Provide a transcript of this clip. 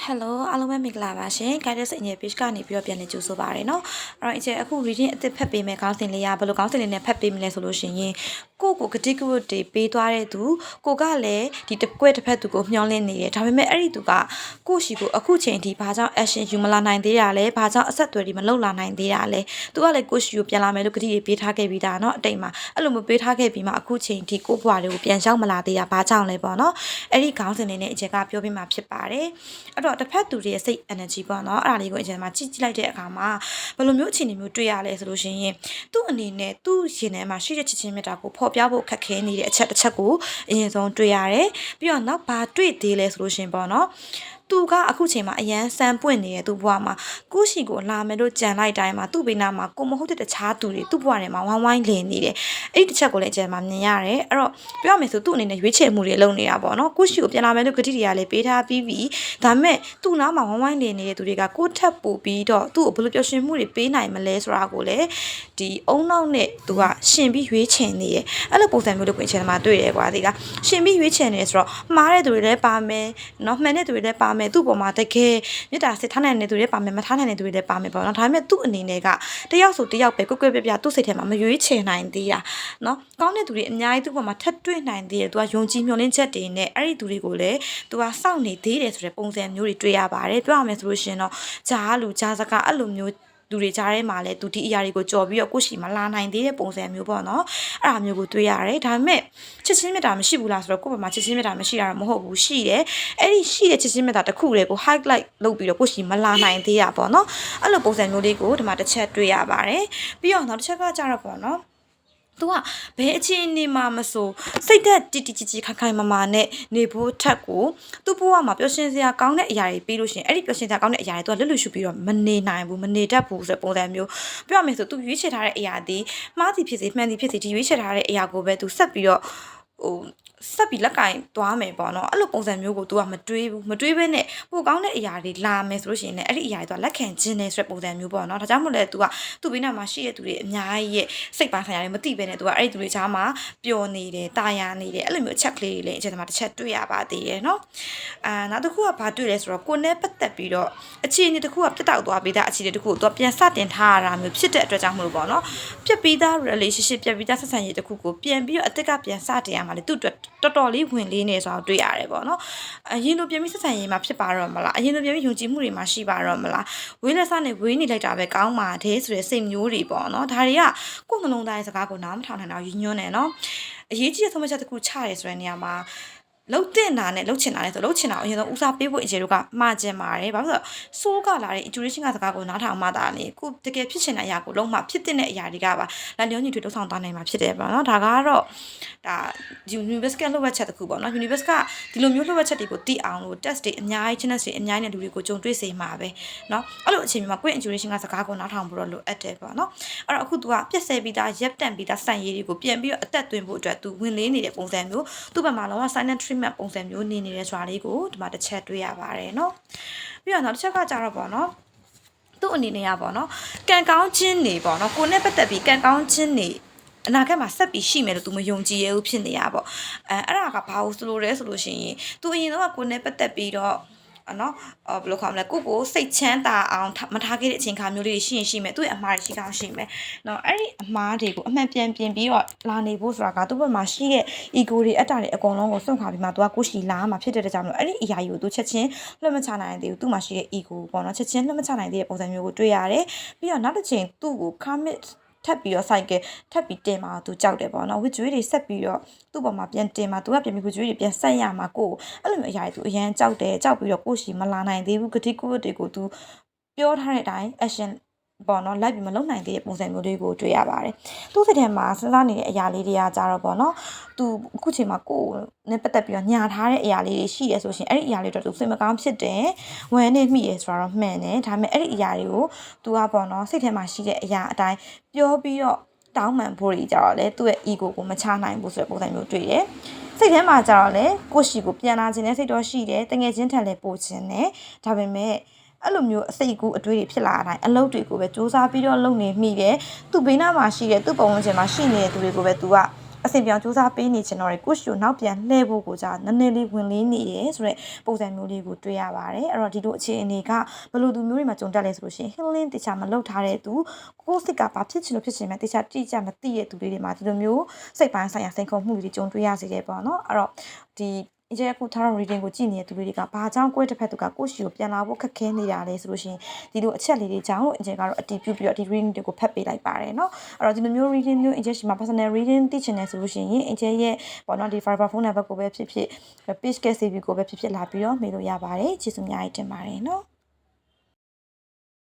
Hello အားလုံးပဲမင်္ဂလာပါရှင် Guidance အငယ် page ကနေပြီးတော့ပြန်လည်ကြိုဆိုပါရနော်အဲ့တော့အခု reading အသစ်ဖတ်ပေးမယ်ခေါင်းစဉ်လေးရဘယ်လိုခေါင်းစဉ်လေးနဲ့ဖတ်ပေးမလဲဆိုလို့ရှိရင်ကိုကတိကဝတ်တွေပေးသွားတဲ့သူကိုကလည်းဒီတစ်ကွက်တစ်ဖက်သူကိုမျှော်လင့်နေတယ်ဒါပေမဲ့အဲ့ဒီသူကကိုရှိကိုအခုချိန်ထိဘာကြောင့် action ယူမလာနိုင်သေးတာလဲဘာကြောင့်အဆက်အသွယ်တွေမလုပ်လာနိုင်သေးတာလဲသူကလည်းကိုရှိကိုပြန်လာမယ်လို့ကတိတွေပေးထားခဲ့ပြီးသားเนาะအတိတ်မှာအဲ့လိုမျိုးပေးထားခဲ့ပြီးမှအခုချိန်ထိကိုဘွားတွေကိုပြန်ရောက်မလာသေးတာဘာကြောင့်လဲပေါ့နော်အဲ့ဒီခေါင်းစဉ်လေးနဲ့အကျက်ကပြောပြမှာဖြစ်ပါတယ်အဲ့တော့တစ်ဖက်သူတွေရဲ့စိတ် energy ပေါ့နော်အဲ့ဒါလေးကိုအကျဉ်းမှာကြည့်လိုက်တဲ့အခါမှာဘယ်လိုမျိုးအခြေအနေမျိုးတွေ့ရလဲဆိုလို့ရှိရင်သူ့အနေနဲ့သူ့ရင်ထဲမှာရှိတဲ့ချစ်ချင်းမြတ်တာကိုဖော်ပြဖို့ခက်ခဲနေတဲ့အချက်တစ်ချက်ကိုအရင်ဆုံးတွေ့ရတယ်ပြီးတော့နောက်ဘာတွေ့သေးလဲဆိုလို့ရှိရင်ပေါ့နော်သူကအခုချိန်မှာအရန်စံပွင့်နေတဲ့သူ့ဘဝမှာကိုရှိကိုလာမယ်လို့ကြံလိုက်တိုင်းမှာသူ့ဘေးနားမှာကိုမဟုတ်တဲ့တခြားသူတွေသူ့ဘဝထဲမှာဝိုင်းလည်နေတယ်အဲ့ဒီတစ်ချက်ကိုလည်းအကျဉ်းမှာမြင်ရတယ်အဲ့တော့ပြောရမယ်ဆိုသူ့အနေနဲ့ရွေးချယ်မှုတွေလုပ်နေတာပေါ့နော်ကိုရှိကိုပြန်လာမယ်လို့ကတိတွေကလည်းပေးထားပြီးပြီဒါပေမဲ့သူ့နားမှာဝိုင်းလည်နေတဲ့သူတွေကကိုထပ်ပို့ပြီးတော့သူ့ကိုဘယ်လိုပျော်ရွှင်မှုတွေပေးနိုင်မလဲဆိုတာကိုလည်းဒီအုံနောက်နဲ့သူကရှင်ပြီးရွေးချယ်နေတယ်အဲ့လိုပုံစံမျိုးတွေကိုအကျဉ်းမှာတွေ့တယ်ကွာဒီကရှင်ပြီးရွေးချယ်နေဆိုတော့မှားတဲ့သူတွေလည်းပါမယ်နော်မှန်တဲ့သူတွေလည်းပါမယ်သူ့ပေါ်မှာတကယ်မြတ်တာစစ်ထားနိုင်တဲ့သူတွေလည်းပါမယ်မထားနိုင်တဲ့သူတွေလည်းပါမယ်ပေါ့နော်ဒါပေမဲ့သူ့အနေနဲ့ကတယောက်ဆိုတယောက်ပဲကွက်ပြသူ့စိတ်ထဲမှာမရွေးချယ်နိုင်သေးတာနော်ကောင်းတဲ့သူတွေအများကြီးသူ့ပေါ်မှာထပ်တွေ့နိုင်သေးတယ်သူကယုံကြည်မျှော်လင့်ချက်တွေနဲ့အဲ့ဒီသူတွေကိုလည်းသူကစောင့်နေသေးတယ်ဆိုတဲ့ပုံစံမျိုးတွေတွေ့ရပါတယ်ပြောရမယ်ဆိုလို့ရှိရင်တော့ဂျားလူဂျားစကားအဲ့လိုမျိုးသူတွေကြားထဲမှာလဲသူဒီအရာတွေကိုကြော်ပြီးတော့ကိုရှိမလာနိုင်သေးတဲ့ပုံစံမျိုးပေါ့နော်အဲ့ဒါမျိုးကိုတွေ့ရတယ်ဒါပေမဲ့ချစ်ချင်းမြတ်တာမရှိဘူးလားဆိုတော့ကိုယ့်ဘက်မှာချစ်ချင်းမြတ်တာမရှိတာတော့မဟုတ်ဘူးရှိတယ်အဲ့ဒီရှိတဲ့ချစ်ချင်းမြတ်တာတစ်ခုလေးကို highlight လုပ်ပြီးတော့ကိုရှိမလာနိုင်သေးတာပေါ့နော်အဲ့လိုပုံစံမျိုးလေးကိုဒီမှာတစ်ချက်တွေ့ရပါတယ်ပြီးတော့နောက်တစ်ချက်ကကြတော့ပေါ့နော်သူကဘယ်အခြေအနေမှာမဆိုစိတ်သက်တီတီချီချီခိုင်မာနဲ့နေဖို့ထက်ကိုသူ့ဘဝမှာပျော်ရွှင်စရာကောင်းတဲ့အရာတွေပြီးလို့ရှိရင်အဲ့ဒီပျော်ရွှင်စရာကောင်းတဲ့အရာတွေသူကလွတ်လွတ်ရှုပြီးတော့မနေနိုင်ဘူးမနေတတ်ဘူးဆိုတဲ့ပုံစံမျိုးပြောရမယ်ဆိုသူရွေးချယ်ထားတဲ့အရာဒီမှားစီဖြစ်စေမှန်စီဖြစ်စေဒီရွေးချယ်ထားတဲ့အရာကိုပဲသူဆက်ပြီးတော့ဟိုဆက်ပြီးလက်ကင်သွားမယ်ပေါ့နော်အဲ့လိုပုံစံမျိုးကို तू ကမတွေးဘူးမတွေးဘဲနဲ့ပိုကောင်းတဲ့အရာတွေလာမယ်ဆိုလို့ရှိရင်လည်းအဲ့ဒီအရာတွေ तू လက်ခံခြင်းနဲ့ဆိုတဲ့ပုံစံမျိုးပေါ့နော်ဒါကြောင့်မို့လဲ तू ကသူ့ဘေးနားမှာရှိတဲ့သူတွေအများကြီးရဲ့စိတ်ပိုင်းဆိုင်ရာတွေမသိဘဲနဲ့ तू ကအဲ့ဒီသူတွေချားမှာပျော်နေတယ်တာယာနေတယ်အဲ့လိုမျိုးအချက်ကလေးတွေလည်းအချိန်တမှာတစ်ချက်တွေ့ရပါသေးတယ်နော်နောက်တစ်ခုကဘာတွေ့လဲဆိုတော့ကိုနဲ့ပတ်သက်ပြီးတော့အခြေအနေတစ်ခုကပြတ်တောက်သွားပြီးသားအခြေအနေတစ်ခုကို तू ပြန်စတင်ထားရတာမျိုးဖြစ်တဲ့အတွက်ကြောင့်မလို့ပေါ့နော်ပြတ်ပြီးသား relationship ပြတ်ပြီးသားဆက်ဆံရေးတစ်ခုကိုပြန်ပြီးတော့အစ်စ်ကပြန်စတင်ရမှာလေသူ့အတွက်တော်တော်လေးဝင်လေးနေဆိုတော့တွေ့ရတယ်ပေါ့နော်အရင်လိုပြန်ပြီးဆက်ဆံရေးမှာဖြစ်ပါတော့မလားအရင်လိုပြန်ပြီးယုံကြည်မှုတွေမှာရှိပါတော့မလားဝေးလက်စနဲ့ဝေးနေလိုက်တာပဲကောင်းပါတယ်ဆိုတဲ့စိတ်မျိုးတွေပေါ့နော်ဒါတွေကကိုယ်နှလုံးသားရဲ့စကားကိုနားမထောင်နိုင်တော့ရည်ညွှန်းနေနော်အရေးကြီးတဲ့ဆုံးဖြတ်ချက်တစ်ခုချရဲဆိုတဲ့နေရာမှာလှုပ်တင်တာနဲ့လှုပ်ချင်တာနဲ့ဆိုလှုပ်ချင်တာအရင်ဆုံးဦးစားပေးဖို့အခြေတို့ကမှားကျင်ပါတယ်ဘာလို့ဆိုဆိုးကလာတဲ့ intuition ကစကားကိုနားထောင်မှသာလေကိုတကယ်ဖြစ်ချင်တဲ့အရာကိုလုံးဝဖြစ်တဲ့အရာတွေကပါလက်လျောညီတွေလှုပ်ဆောင်သွားနိုင်မှာဖြစ်တယ်ပေါ့နော်ဒါကတော့ဒါ universe ကလှုပ်ဝက်ချက်တစ်ခုပေါ့နော် universe ကဒီလိုမျိုးလှုပ်ဝက်ချက်တွေကိုသိအောင်လို့ test တွေအများကြီး channel တွေအများကြီးနဲ့လူတွေကိုကြုံတွေ့စေမှာပဲเนาะအဲ့လိုအချိန်မှာကိုယ့် intuition ကစကားကိုနားထောင်ဖို့တော့လိုအပ်တယ်ပေါ့နော်အဲ့တော့အခု तू ကပြက်ဆဲပြီးသားရပ်တန့်ပြီးသားစံရည်တွေကိုပြန်ပြီးတော့အသက်သွင်းဖို့အတွက် तू ဝင်လေးနေတဲ့ပုံစံမျိုးသူ့ဘက်မှာလုံးဝ silent treatment ပုံစံမျိုးနေနေတဲ့ဆိုတာလေးကိုဒီမှာတစ်ချက်တွေ့ရပါတယ်เนาะပြီးတော့နောက်တစ်ချက်ကကြတော့ပေါ့နော်သူ့အနေနဲ့ရပေါ့နော်ကံကောင်းခြင်းနေပေါ့နော်ကိုနဲ့ပတ်သက်ပြီးကံကောင်းခြင်းနေအနာဂတ်မှာဆက်ပြီးရှိမယ်လို့ तू မယုံကြည်ရဘူးဖြစ်နေရပေါ့အဲ့ဒါကဘာလို့ဆိုလို့လဲဆိုလို့ရှိရင် तू အရင်တော့ကိုနဲ့ပတ်သက်ပြီးတော့နော်ဘယ်လိုခေါ်မလဲကိုစိတ်ချမ်းသာအောင်မထားခဲ့တဲ့အချိန်ခါမျိုးလေးတွေရှိမယ်သူ့ရဲ့အမှားတွေရှိကောင်းရှိမယ်နော်အဲ့ဒီအမှားတွေကိုအမှန်ပြန်ပြင်ပြီးတော့လာနေဖို့ဆိုတာကသူ့ဘက်မှာရှိတဲ့ ego တွေအတ္တတွေအကုန်လုံးကိုစွန့်ခွာပြီးမှ तू ကကိုရှိလာမှာဖြစ်တဲ့ကြောင့်မလို့အဲ့ဒီအရာကြီးကို तू ချက်ချင်းလွှတ်မချနိုင်သေးဘူးသူ့မှာရှိတဲ့ ego ပေါ့နော်ချက်ချင်းလွှတ်မချနိုင်သေးတဲ့ပုံစံမျိုးကိုတွေ့ရတယ်ပြီးတော့နောက်တစ်ချိန်သူ့ကို commitထပ်ပြီးတော့ cycle ထပ်ပြီးတင်မှာသူကြောက်တယ်ပေါ့နော်ဝစ်ကျွေးတွေဆက်ပြီးတော့သူ့ပေါ်မှာပြန်တင်မှာသူကပြန်ပြီးဝစ်ကျွေးတွေပြန်ဆက်ရမှာကိုအဲ့လိုမျိုးအရာတွေသူအရန်ကြောက်တယ်ကြောက်ပြီးတော့ကိုရှိမလာနိုင်သေးဘူးဂတိကုဝတ်တွေကိုသူပြောထားတဲ့အတိုင်း action ပေါ့နော်လိုက်ပြီးမလုပ်နိုင်သေးတဲ့ပုံစံမျိုးလေးကိုတွေ့ရပါတယ်သူ့စိတ်ထဲမှာစဉ်းစားနေတဲ့အရာလေးတွေကကြတော့ပေါ့နော်သူအခုချိန်မှာကိုနဲ့ပတ်သက်ပြီးတော့ညာထားတဲ့အရာလေးတွေရှိရဆိုရှင်အဲ့ဒီအရာလေးတွေသူစိတ်မကောင်းဖြစ်တယ်ဝမ်းနေမိရဆိုတော့မှန်တယ်ဒါပေမဲ့အဲ့ဒီအရာတွေကိုသူကပေါ့နော်စိတ်ထဲမှာရှိတဲ့အရာအတိုင်းပြောပြီးတော့တောင်းပန်ဖို့ကြတော့လေသူ့ရဲ့ ego ကိုမချနိုင်ဘူးဆိုတဲ့ပုံစံမျိုးတွေ့တယ်စိတ်ထဲမှာကြတော့လေကိုရှိကိုပြန်လာခြင်းနဲ့စိတ်တော့ရှိတယ်တငယ်ချင်းထန်လဲပို့ခြင်းနဲ့ဒါပေမဲ့အဲ့လိုမျိုးအစိတ်ကူးအတွေးတွေဖြစ်လာတိုင်းအလုပ်တွေကိုပဲစူးစမ်းပြီးတော့လုပ်နေမိတယ်သူ့ဘေးနားမှာရှိတဲ့သူ့ပုံဝင်ခြင်းမှာရှိနေတဲ့သူတွေကိုပဲသူက အဆင်ပြောင်းစူးစမ်းပေးနေချင်တော့ကိုရှိကိုနောက်ပြန်လှည့်ဖို့ကိုကြာနည်းနည်းလေးဝင်လေးနေတယ်ဆိုတော့ပုံစံမျိုးလေးကိုတွေ့ရပါတယ်အဲ့တော့ဒီလိုအခြေအနေကဘယ်လိုသူမျိုးတွေမှာကြုံတက်လဲဆိုလို့ရှိရင် healing တခြားမလုပ်ထားတဲ့သူကိုယ်စိတ်ကဘာဖြစ်ချင်လို့ဖြစ်ချင်မှတခြားတိကျမသိတဲ့သူတွေမှာဒီလိုမျိုးစိတ်ပိုင်းဆိုင်ရာစိန်ခေါ်မှုတွေကြုံတွေ့ရစေတယ်ပေါ့နော်အဲ့တော့ဒီအကျအခု tarot reading ကိုကြည့်နေတဲ့သူတွေကဘာကြောင့်ကိုယ့်တစ်ဖက်သူကကိုယ့်ရှိကိုပြန်လာဖို့ခက်ခဲနေတာလဲဆိုလို့ရှိရင်ဒီလိုအချက်လေးတွေကြောင့်အကျကတော့အတီးပြုပြီးတော့ဒီ reading တွေကိုဖတ်ပေးလိုက်ပါတယ်เนาะအဲ့တော့ဒီလိုမျိုး reading မျိုးအကျရှိမှာ personal reading သိချင်တယ်ဆိုလို့ရှိရင်အကျရဲ့ပေါ့နော်ဒီ Viber phone number ကိုပဲဖြစ်ဖြစ် page က CV ကိုပဲဖြစ်ဖြစ်လာပြီးတော့မေးလို့ရပါတယ်ကျေးဇူးအများကြီးတင်ပါတယ်เนาะ